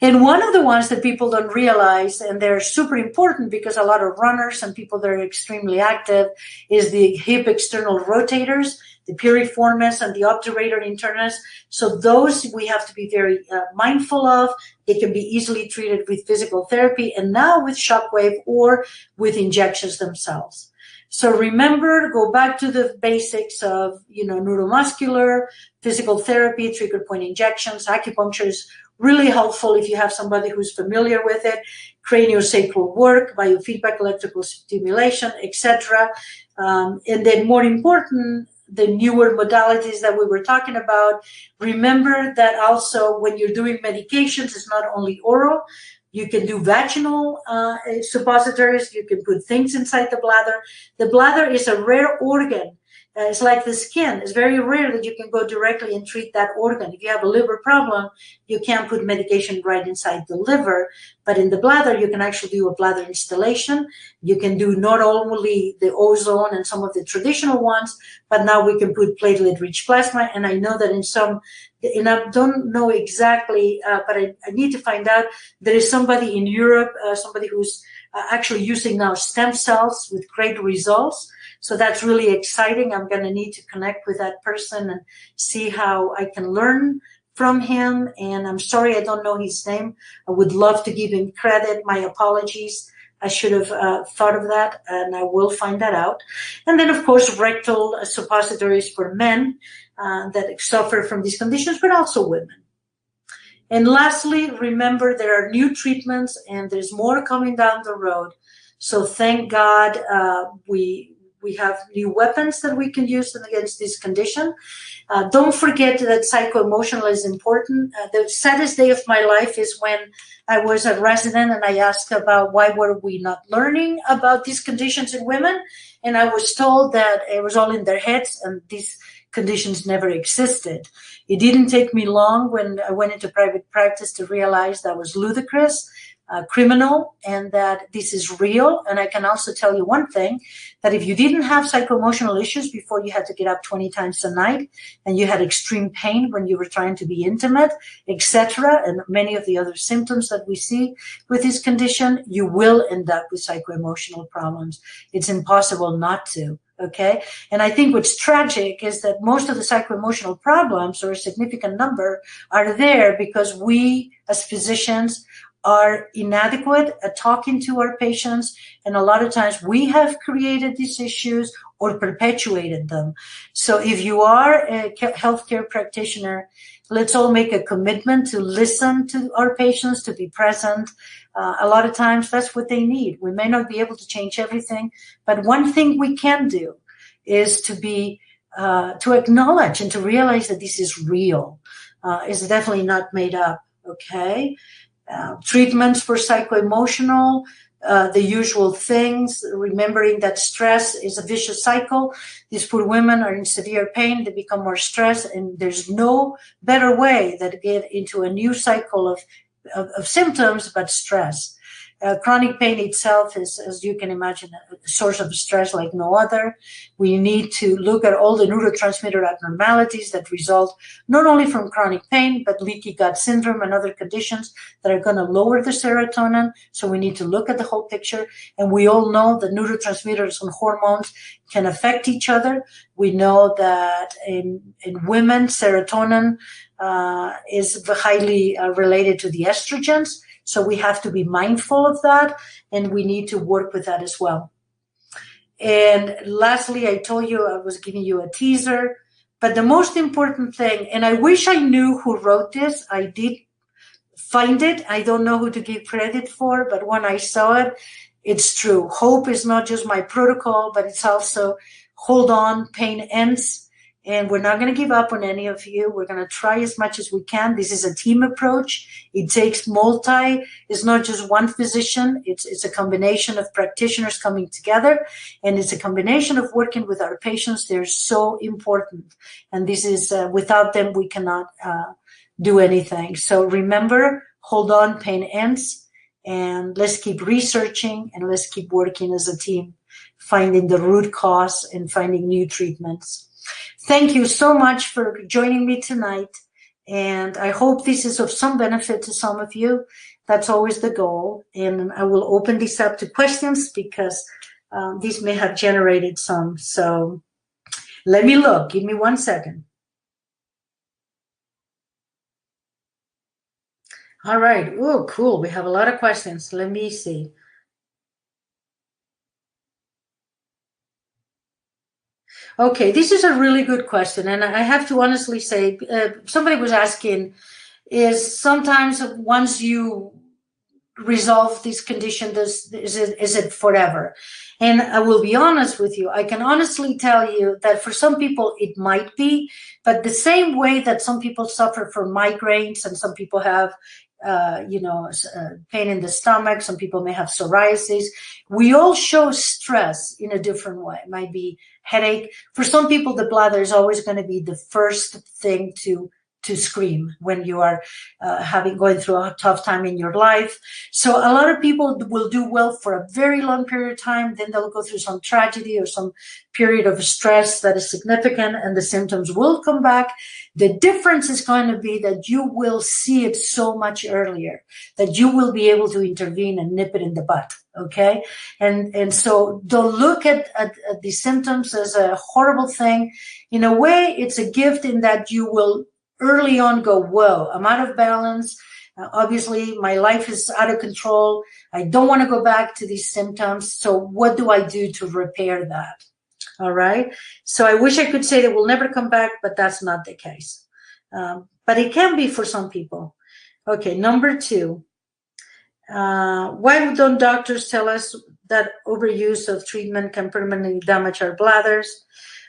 And one of the ones that people don't realize, and they're super important because a lot of runners and people that are extremely active, is the hip external rotators, the piriformis and the obturator internus. So those we have to be very mindful of. They can be easily treated with physical therapy and now with shockwave or with injections themselves. So remember, go back to the basics of, neuromuscular, physical therapy, trigger point injections. Acupuncture is really helpful if you have somebody who's familiar with it. Craniosacral work, biofeedback, electrical stimulation, etc. And then more important, the newer modalities that we were talking about. Remember that also when you're doing medications, it's not only oral. You can do vaginal suppositories. You can put things inside the bladder. The bladder is a rare organ It's like the skin. It's very rare that you can go directly and treat that organ. If you have a liver problem, you can't put medication right inside the liver. But in the bladder, you can actually do a bladder installation. You can do not only the ozone and some of the traditional ones, but now we can put platelet-rich plasma. And I know that in some, and I don't know exactly, but I need to find out. There is somebody in Europe, somebody who's actually using now stem cells with great results. So that's really exciting. I'm going to need to connect with that person and see how I can learn from him. And I'm sorry I don't know his name. I would love to give him credit. My apologies. I should have thought of that, and I will find that out. And then, of course, rectal suppositories for men that suffer from these conditions, but also women. And lastly, remember there are new treatments, and there's more coming down the road. So thank God we have new weapons that we can use against this condition. Don't forget that psycho-emotional is important. The saddest day of my life is when I was a resident and I asked about why were we not learning about these conditions in women. And I was told that it was all in their heads and these conditions never existed. It didn't take me long when I went into private practice to realize that was ludicrous, criminal, and that this is real. And I can also tell you one thing, that if you didn't have psycho-emotional issues before you had to get up 20 times a night and you had extreme pain when you were trying to be intimate, etc., and many of the other symptoms that we see with this condition, you will end up with psycho-emotional problems. It's impossible not to. Okay. And I think what's tragic is that most of the psycho-emotional problems, or a significant number, are there because we as physicians are inadequate at talking to our patients. And a lot of times we have created these issues or perpetuated them. So if you are a healthcare practitioner, let's all make a commitment to listen to our patients, to be present. A lot of times that's what they need. We may not be able to change everything, but one thing we can do is to be, to acknowledge and to realize that this is real. It's definitely not made up. Okay. Treatments for psycho-emotional, the usual things, remembering that stress is a vicious cycle. These poor women are in severe pain, they become more stressed, and there's no better way than to get into a new cycle of symptoms, but stress. Chronic pain itself is, as you can imagine, a source of stress like no other. We need to look at all the neurotransmitter abnormalities that result not only from chronic pain, but leaky gut syndrome and other conditions that are going to lower the serotonin. So we need to look at the whole picture. And we all know that neurotransmitters and hormones can affect each other. We know that in women, serotonin is highly related to the estrogens. So we have to be mindful of that, and we need to work with that as well. And lastly, I told you I was giving you a teaser, but the most important thing, and I wish I knew who wrote this. I did find it. I don't know who to give credit for, but when I saw it, it's true. Hope is not just my protocol, but it's also hold on, pain ends. And we're not going to give up on any of you. We're going to try as much as we can. This is a team approach. It takes it's not just one physician. It's a combination of practitioners coming together. And it's a combination of working with our patients. They're so important. And this is, without them, we cannot do anything. So remember, hold on, pain ends. And let's keep researching and let's keep working as a team, finding the root cause and finding new treatments. Thank you so much for joining me tonight, and I hope this is of some benefit to some of you. That's always the goal, and I will open this up to questions because these may have generated some. So let me look. Give me 1 second. All right. Oh, cool. We have a lot of questions. Let me see. Okay, this is a really good question, and I have to honestly say, somebody was asking, is sometimes once you resolve this condition, is it forever? And I will be honest with you. I can honestly tell you that for some people it might be, but the same way that some people suffer from migraines and some people have pain in the stomach. Some people may have psoriasis. We all show stress in a different way. It might be headache. For some people, the bladder is always going to be the first thing to scream when you are going through a tough time in your life. So a lot of people will do well for a very long period of time. Then they'll go through some tragedy or some period of stress that is significant, and the symptoms will come back. The difference is going to be that you will see it so much earlier, that you will be able to intervene and nip it in the bud. Okay. And so don't look at the symptoms as a horrible thing. In a way, it's a gift in that you will early on go, whoa, I'm out of balance. Obviously, my life is out of control. I don't want to go back to these symptoms. So what do I do to repair that? All right. So I wish I could say they will never come back, but that's not the case. But it can be for some people. Okay. Number 2. Why don't doctors tell us that overuse of treatment can permanently damage our bladders?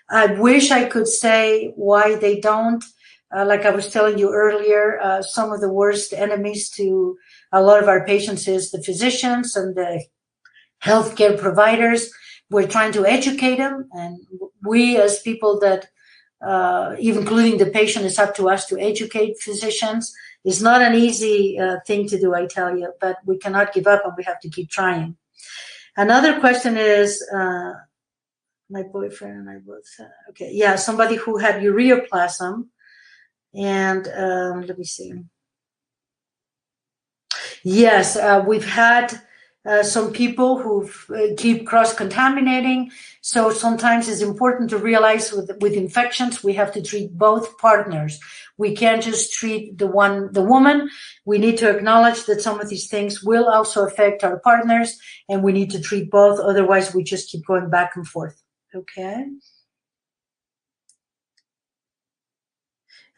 I wish I could say why they don't. Like I was telling you earlier, some of the worst enemies to a lot of our patients is the physicians and the healthcare providers. We're trying to educate them, and we as people that, including the patient, it's up to us to educate physicians. It's not an easy thing to do, I tell you, but we cannot give up and we have to keep trying. Another question is, my boyfriend and I both, somebody who had ureaplasm. And let me see. Yes, we've had some people who keep cross-contaminating. So sometimes it's important to realize with infections, we have to treat both partners. We can't just treat the woman. We need to acknowledge that some of these things will also affect our partners, and we need to treat both. Otherwise, we just keep going back and forth. Okay.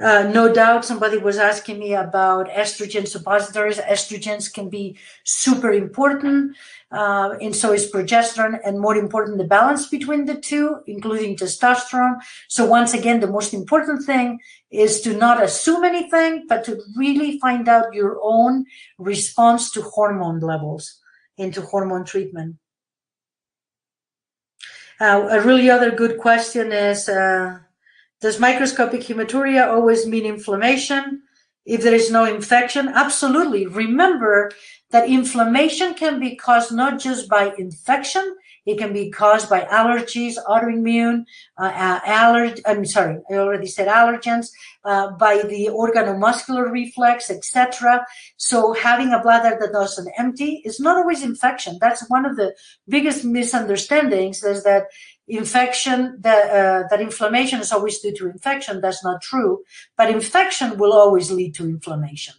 No doubt somebody was asking me about estrogen suppositories. Estrogens can be super important, and so is progesterone, and more important, the balance between the two, including testosterone. So once again, the most important thing is to not assume anything, but to really find out your own response to hormone levels and to hormone treatment. A really other good question is, does microscopic hematuria always mean inflammation? If there is no infection, absolutely. Remember that inflammation can be caused not just by infection, it can be caused by allergies, autoimmune, I already said allergens, by the organomuscular reflex, etc. So having a bladder that doesn't empty is not always infection. That's one of the biggest misunderstandings, is that that inflammation is always due to infection. That's not true, but infection will always lead to inflammation.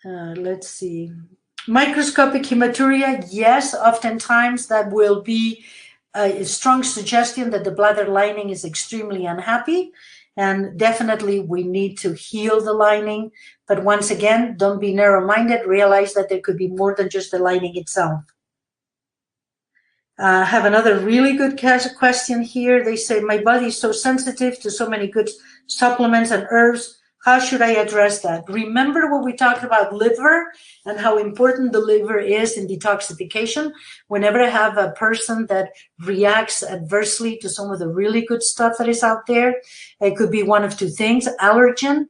Let's see. Microscopic hematuria, yes, oftentimes that will be a strong suggestion that the bladder lining is extremely unhappy, and definitely we need to heal the lining. But once again, don't be narrow-minded. Realize that there could be more than just the lining itself. I have another really good question here. They say, my body is so sensitive to so many good supplements and herbs. How should I address that? Remember what we talked about liver and how important the liver is in detoxification. Whenever I have a person that reacts adversely to some of the really good stuff that is out there, it could be one of two things: allergens,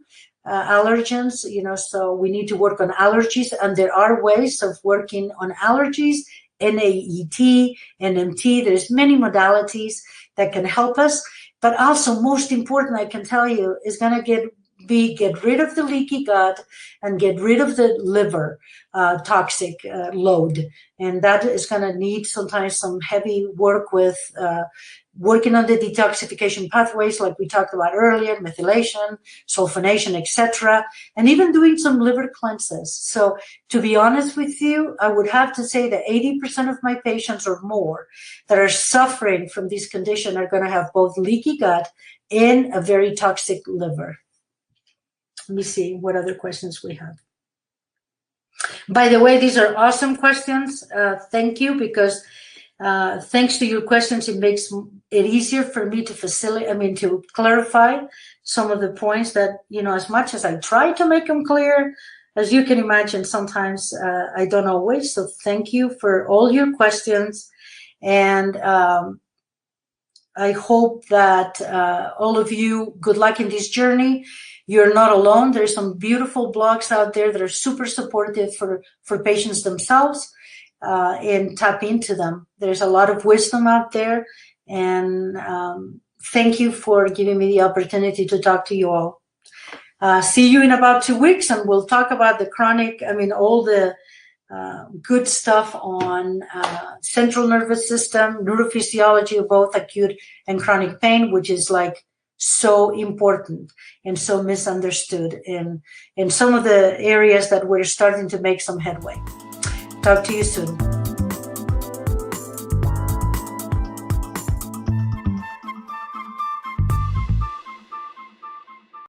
so we need to work on allergies, and there are ways of working on allergies. NAET, NMT, there's many modalities that can help us, but also most important, I can tell you, is going to get rid of the leaky gut and get rid of the liver toxic load. And that is going to need sometimes some heavy work with working on the detoxification pathways like we talked about earlier, methylation, sulfonation, etc., and even doing some liver cleanses. So to be honest with you, I would have to say that 80% of my patients or more that are suffering from this condition are going to have both leaky gut and a very toxic liver. Let me see what other questions we have. By the way, these are awesome questions. Thank you, because thanks to your questions, it makes it easier for me to to clarify. some of the points that, as much as I try to make them clear, as you can imagine, sometimes I don't always. So thank you for all your questions. And I hope that all of you, good luck in this journey. You're not alone. There's some beautiful blogs out there that are super supportive for patients themselves, and tap into them. There's a lot of wisdom out there. And thank you for giving me the opportunity to talk to you all. See you in about 2 weeks, and we'll talk about the chronic, all the good stuff on central nervous system, neurophysiology of both acute and chronic pain, which is like so important and so misunderstood in some of the areas that we're starting to make some headway. Talk to you soon.